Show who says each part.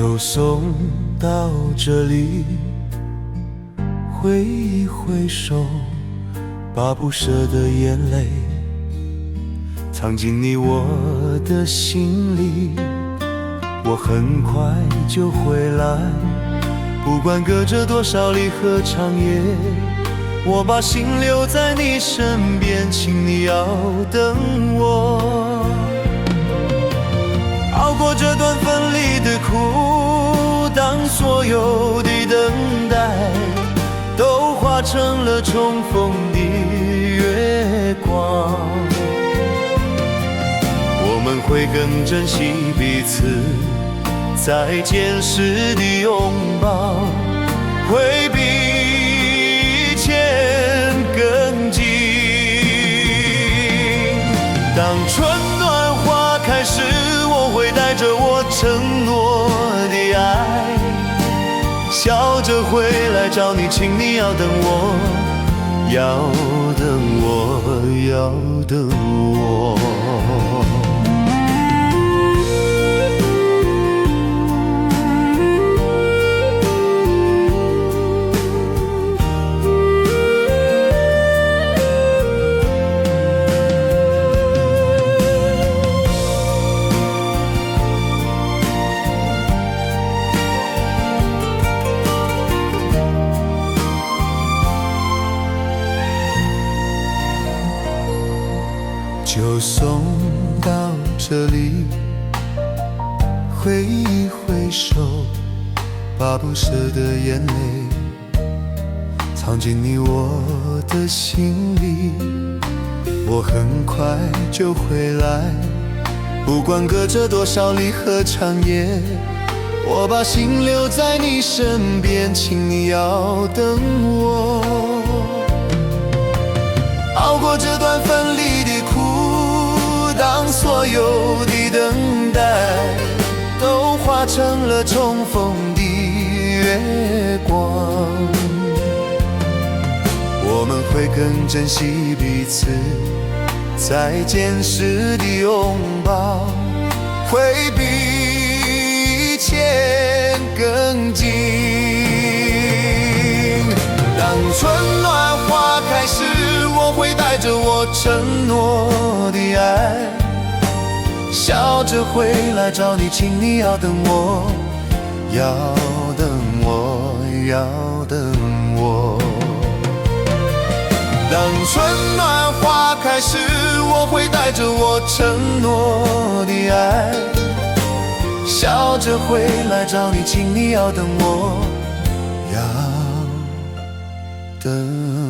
Speaker 1: 就送到这里，挥一挥手，把不舍的眼泪藏进你我的心里。我很快就回来，不管隔着多少里和长夜，我把心留在你身边，请你要等我。熬过这段分离的苦，当所有的等待都化成了重逢的月光，我们会更珍惜彼此再见时的拥抱，会比以前更近。当春暖花开时，我会带着我承诺的爱，笑着回来找你，请你要等我，要等我，要等我。就送到这里，挥一挥手，把不舍的眼泪藏进你我的心里。我很快就回来，不管隔着多少里和长夜，我把心留在你身边，请你要等我。熬过这段分离的苦，当所有的等待都化成了重逢的月光，我们会更珍惜彼此再见时的拥抱，会比以前更近。当春暖花开时，我会带着我承诺的爱，笑着回来找你，请你要等我，要等我，要等我。当春暖花开时，我会带着我承诺的爱，笑着回来找你，请你要等我，要等